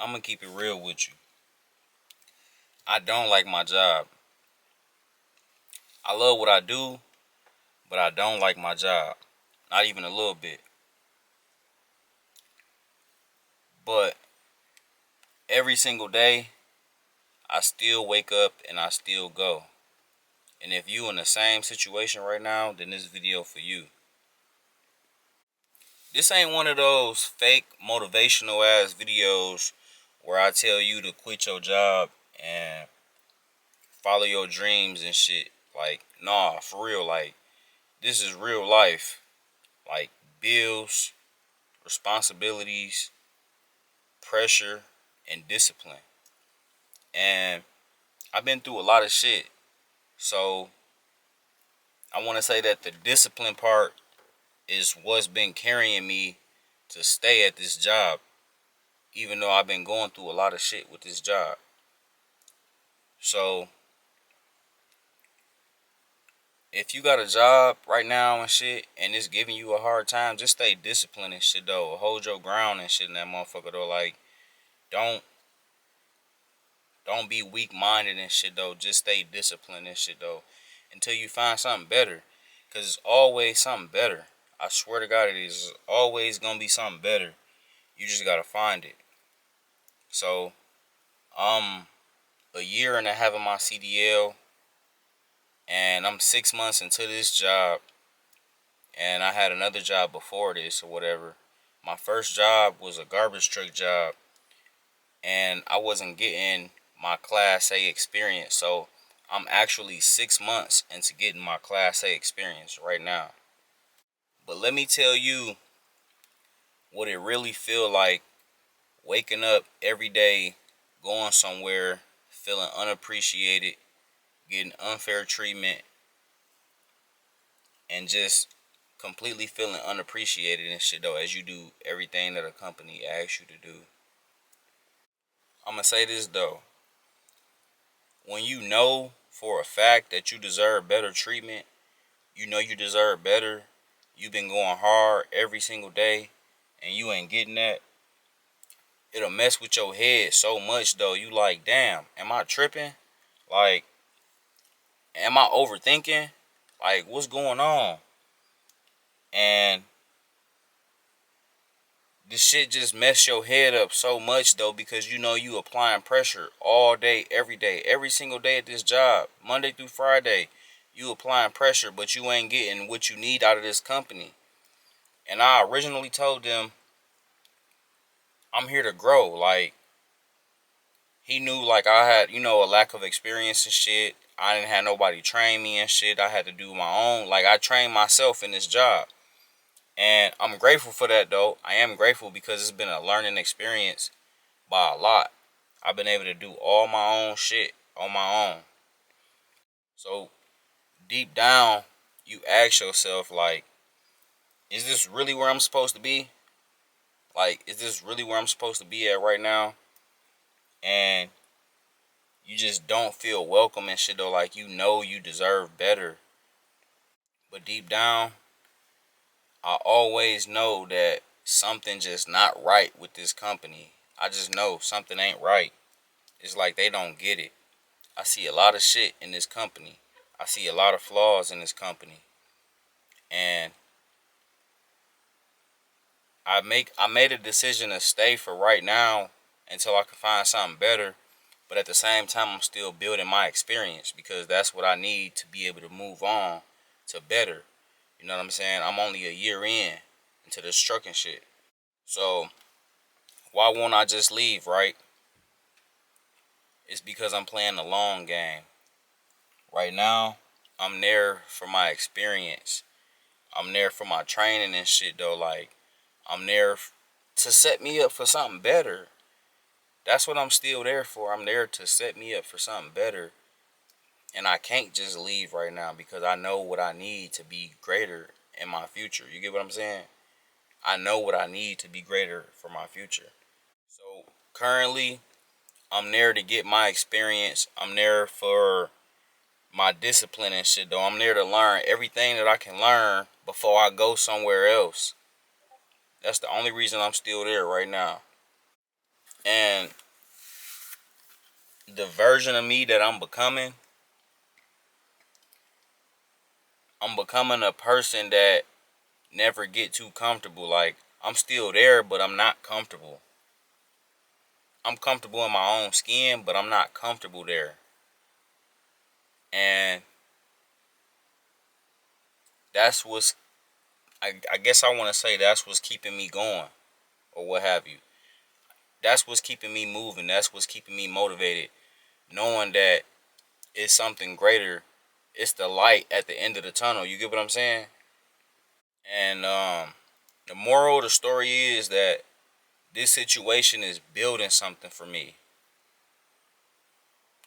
I'm gonna keep it real with you. I don't like my job. I love what I do, but I don't like my job. Not even a little bit. But every single day, I still wake up and I still go. And if you in the same situation right now, then this video for you. This ain't one of those fake motivational ass videos where I tell you to quit your job and follow your dreams and shit. Like, nah, for real. Like, this is real life. Like, bills, responsibilities, pressure, and discipline. And I've been through a lot of shit. So, I want to say that the discipline part is what's been carrying me to stay at this job, even though I've been going through a lot of shit with this job. So, if you got a job right now and shit, and it's giving you a hard time, just stay disciplined and shit though. Hold your ground and shit in that motherfucker though. Like, don't be weak minded and shit though. Just stay disciplined and shit though, until you find something better. Cause it's always something better. I swear to God, it is always gonna be something better. You just gotta find it. So, a year and a half of my CDL, and I'm 6 months into this job, and I had another job before this or whatever. My first job was a garbage truck job, and I wasn't getting my Class A experience. So I'm actually 6 months into getting my Class A experience right now. But let me tell you what it really feel like waking up every day, going somewhere, feeling unappreciated, getting unfair treatment, and just completely feeling unappreciated and shit though, as you do everything that a company asks you to do. I'm gonna say this though. When you know for a fact that you deserve better treatment, you know you deserve better, you've been going hard every single day, and you ain't getting that, it'll mess with your head so much though. You like, damn, am I tripping? Like, am I overthinking? Like, what's going on? And this shit just mess your head up so much though, because you know you applying pressure all day, every single day at this job, Monday through Friday. You applying pressure, but you ain't getting what you need out of this company. And I originally told them I'm here to grow. Like, he knew like I had, a lack of experience and shit. I didn't have nobody train me and shit. I had to do my own. Like, I trained myself in this job. And I'm grateful for that though. I am grateful because it's been a learning experience by a lot. I've been able to do all my own shit on my own. So deep down, you ask yourself, like, is this really where I'm supposed to be? Like, is this really where I'm supposed to be at right now? And you just don't feel welcome and shit though. Like, you know you deserve better. But deep down, I always know that something just not right with this company. I just know something ain't right. It's like they don't get it. I see a lot of shit in this company. I see a lot of flaws in this company. And I made a decision to stay for right now until I can find something better. But at the same time, I'm still building my experience, because that's what I need to be able to move on to better. You know what I'm saying? I'm only a year in into this trucking shit. So why won't I just leave, right? It's because I'm playing the long game. Right now, I'm there for my experience. I'm there for my training and shit though. Like, I'm there to set me up for something better. That's what I'm still there for. I'm there to set me up for something better. And I can't just leave right now, because I know what I need to be greater in my future. You get what I'm saying? I know what I need to be greater for my future. So currently, I'm there to get my experience. I'm there for my discipline and shit though. I'm there to learn everything that I can learn before I go somewhere else. That's the only reason I'm still there right now. And the version of me that I'm becoming a person that never get too comfortable. Like, I'm still there, but I'm not comfortable. I'm comfortable in my own skin, but I'm not comfortable there. And that's what's, I guess I want to say that's what's keeping me going, or what have you. That's what's keeping me moving. That's what's keeping me motivated. Knowing that it's something greater. It's the light at the end of the tunnel. You get what I'm saying? And the moral of the story is that this situation is building something for me.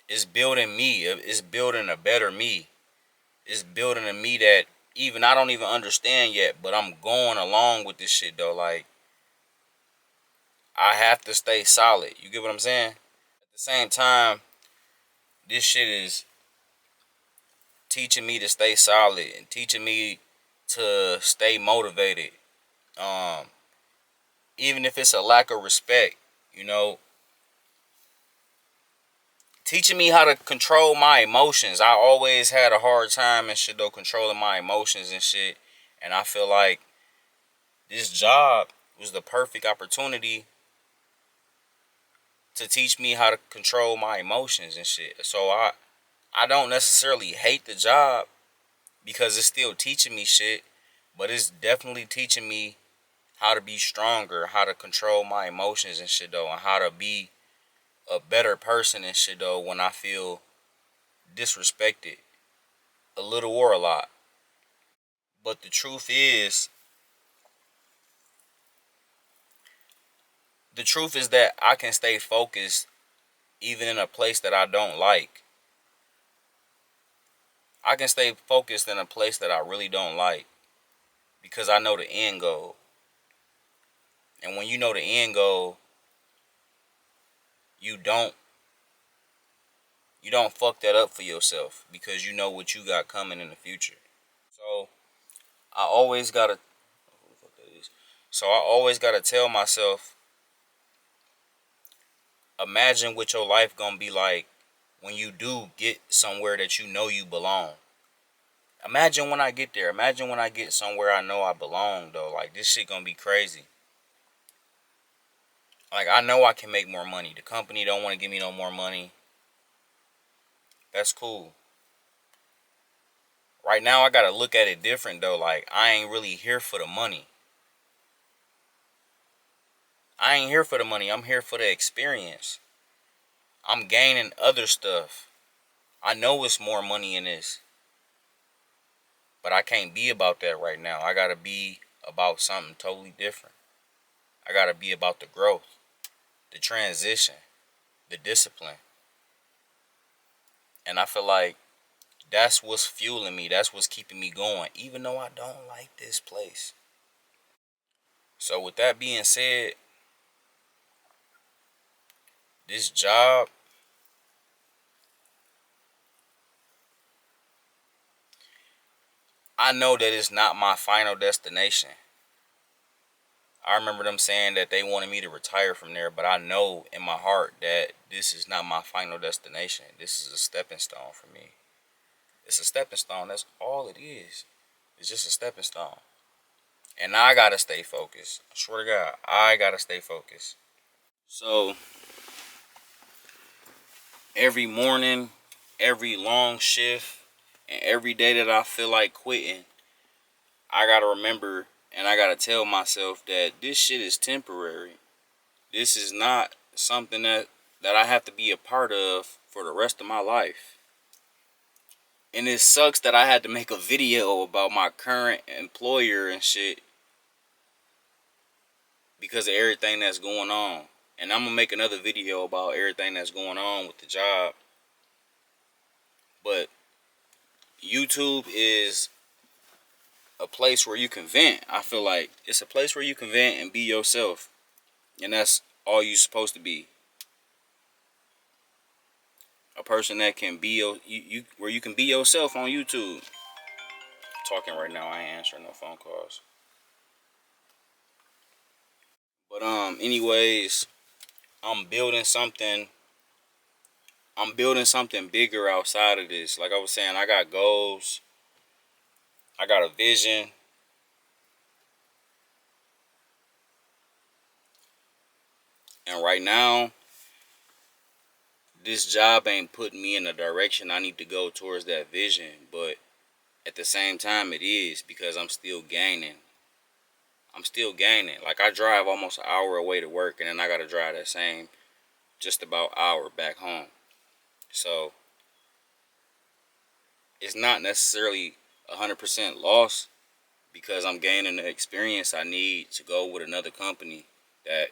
It's building me. It's building a better me. It's building a me that even I don't even understand yet, but I'm going along with this shit though. Like, I have to stay solid. You get what I'm saying? At the same time, this shit is teaching me to stay solid and teaching me to stay motivated. Um, Even if it's a lack of respect, you know, teaching me how to control my emotions. I always had a hard time and shit though, controlling my emotions and shit. And I feel like this job was the perfect opportunity to teach me how to control my emotions and shit. So I don't necessarily hate the job because it's still teaching me shit, but it's definitely teaching me how to be stronger, how to control my emotions and shit though, and how to be a better person and shit though when I feel disrespected, a little or a lot. But the truth is that I can stay focused even in a place that I don't like. I can stay focused in a place that I really don't like because I know the end goal. And when you know the end goal, you don't you don't fuck that up for yourself because you know what you got coming in the future. So I always gotta so I always gotta tell myself, imagine what your life gonna be like when you do get somewhere that you know you belong. Imagine when I get there. Imagine when I get somewhere I know I belong though. Like, this shit gonna be crazy. Like, I know I can make more money. The company don't want to give me no more money. That's cool. Right now I gotta look at it different though. Like, I ain't really here for the money. I ain't here for the money. I'm here for the experience. I'm gaining other stuff. I know it's more money in this. But I can't be about that right now. I gotta be about something totally different. I gotta be about the growth, the transition, the discipline. And I feel like that's what's fueling me. That's what's keeping me going, even though I don't like this place. So with that being said, this job, I know that it's not my final destination. I remember them saying that they wanted me to retire from there, but I know in my heart that this is not my final destination. This is a stepping stone for me. It's a stepping stone. That's all it is. It's just a stepping stone. And I gotta stay focused. I swear to God, I gotta stay focused. So every morning, every long shift, and every day that I feel like quitting, I gotta remember and I gotta tell myself that this shit is temporary. This is not something that I have to be a part of for the rest of my life. And it sucks that I had to make a video about my current employer and shit because of everything that's going on. And I'm gonna make another video about everything that's going on with the job. But YouTube is a place where you can vent. I feel like it's a place where you can vent and be yourself. And that's all you're supposed to be. A person that can be where you can be yourself on YouTube. Talking right now, I ain't answering no phone calls. But anyways, I'm building something. I'm building something bigger outside of this. Like I was saying, I got goals. I got a vision. And right now, this job ain't putting me in the direction I need to go towards that vision. But at the same time, it is, because I'm still gaining. I'm still gaining. Like, I drive almost an hour away to work, and then I got to drive that same just about hour back home. So it's not necessarily 100% loss, because I'm gaining the experience I need to go with another company that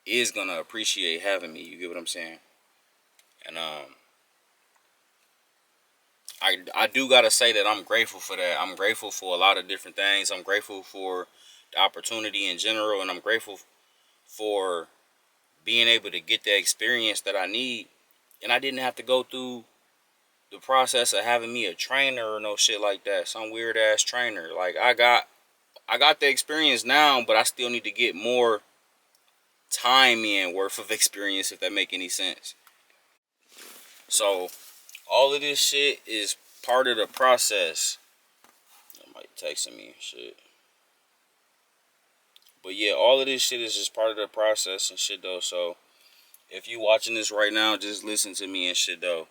is going to appreciate having me. You get what I'm saying? And I do got to say that I'm grateful for that. I'm grateful for a lot of different things. I'm grateful for the opportunity in general, and I'm grateful for being able to get the experience that I need. And I didn't have to go through the process of having me a trainer or no shit like that. Some weird ass trainer. Like, I got the experience now, but I still need to get more time in worth of experience, if that make any sense. So all of this shit is part of the process. Somebody texting me and shit. But yeah, all of this shit is just part of the process and shit though. So if you watching this right now, just listen to me and shit though.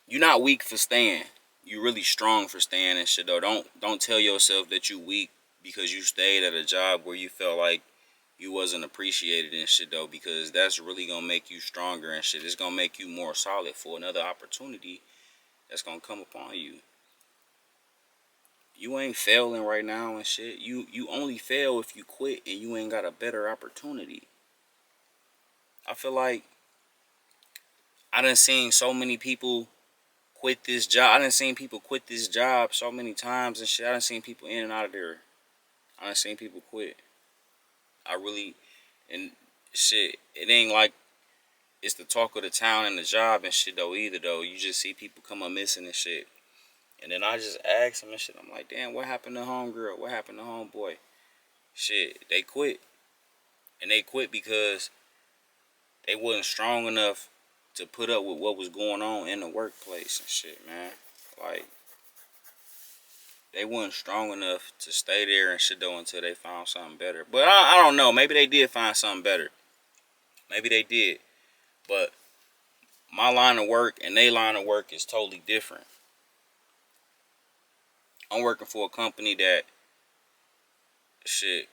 You're not weak for staying. You're really strong for staying and shit though. Don't tell yourself that you weak because you stayed at a job where you felt like you wasn't appreciated and shit though, because that's really gonna make you stronger and shit. It's gonna make you more solid for another opportunity that's gonna come upon you. You ain't failing right now and shit. You only fail if you quit and you ain't got a better opportunity. I feel like I done seen so many people quit this job. I done seen people quit this job so many times and shit. I done seen people in and out of there. I done seen people quit. I really, and shit, it ain't like it's the talk of the town and the job and shit though either though. You just see people come up missing and shit. And then I just ask them and shit. I'm like, damn, what happened to homegirl? What happened to homeboy? Shit, they quit. And they quit because they wasn't strong enough to put up with what was going on in the workplace and shit, man. Like, they wasn't strong enough to stay there and shit though until they found something better. But I don't know. Maybe they did find something better. Maybe they did. But my line of work and their line of work is totally different. I'm working for a company that, shit,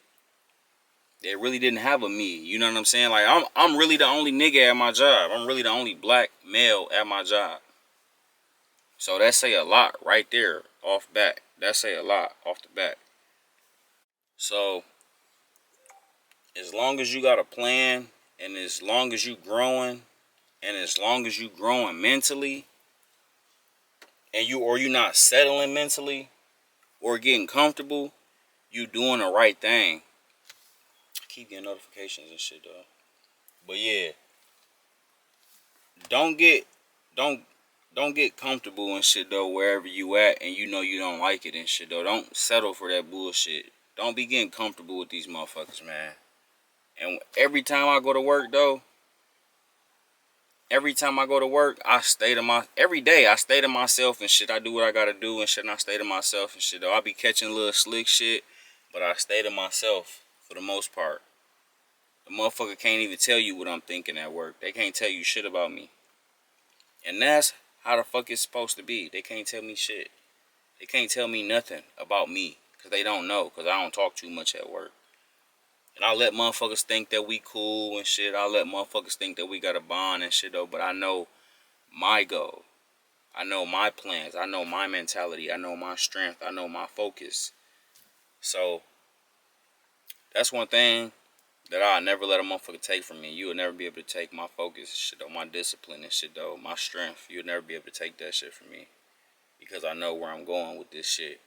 they really didn't have a me. You know what I'm saying? Like, I'm really the only nigga at my job. I'm really the only black male at my job. So that say a lot right there off bat. That say a lot off the bat. So as long as you got a plan, and as long as you growing, and as long as you growing mentally, and you not settling mentally or getting comfortable, you doing the right thing. I keep getting notifications and shit though. But yeah, don't get don't don't get comfortable and shit though wherever you at, and you know you don't like it and shit though. Don't settle for that bullshit. Don't be getting comfortable with these motherfuckers, man. And every time I go to work though, every time I go to work, every day I stay to myself and shit. I do what I gotta do and shit, and I stay to myself and shit though. I be catching a little slick shit, but I stay to myself for the most part. The motherfucker can't even tell you what I'm thinking at work. They can't tell you shit about me. And that's how the fuck it's supposed to be. They can't tell me shit. They can't tell me nothing about me, because they don't know, because I don't talk too much at work. And I let motherfuckers think that we cool and shit. I let motherfuckers think that we got a bond and shit though. But I know my goal. I know my plans. I know my mentality. I know my strength. I know my focus. So that's one thing that I'll never let a motherfucker take from me. You will never be able to take my focus and shit though. My discipline and shit though. My strength. You'll never be able to take that shit from me, because I know where I'm going with this shit.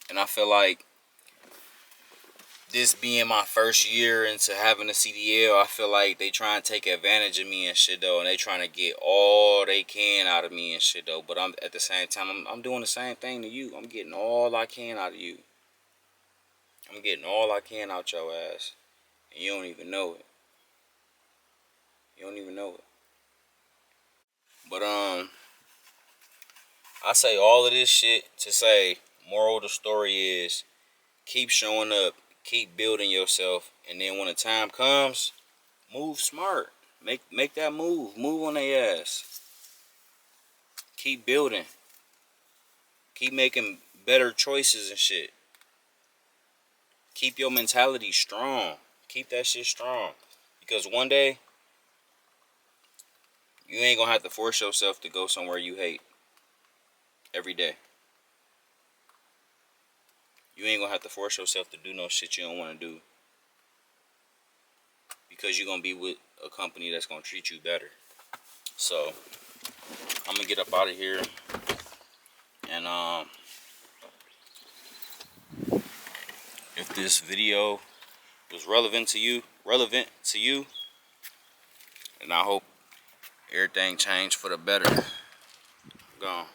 And I feel like this being my first year into having a CDL, I feel like they trying to take advantage of me and shit though, and they trying to get all they can out of me and shit though. But I'm at the same time, I'm doing the same thing to you. I'm getting all I can out of you. I'm getting all I can out your ass. And you don't even know it. You don't even know it. But I say all of this shit to say, moral of the story is, keep showing up, keep building yourself, and then when the time comes, move smart. Make that move. Move on their ass. Keep building. Keep making better choices and shit. Keep your mentality strong. Keep that shit strong. Because one day, you ain't gonna have to force yourself to go somewhere you hate every day. You ain't gonna have to force yourself to do no shit you don't want to do. Because you're gonna be with a company that's gonna treat you better. So, I'm gonna get up out of here. And if this video was relevant to you, and I hope everything changed for the better. Gone.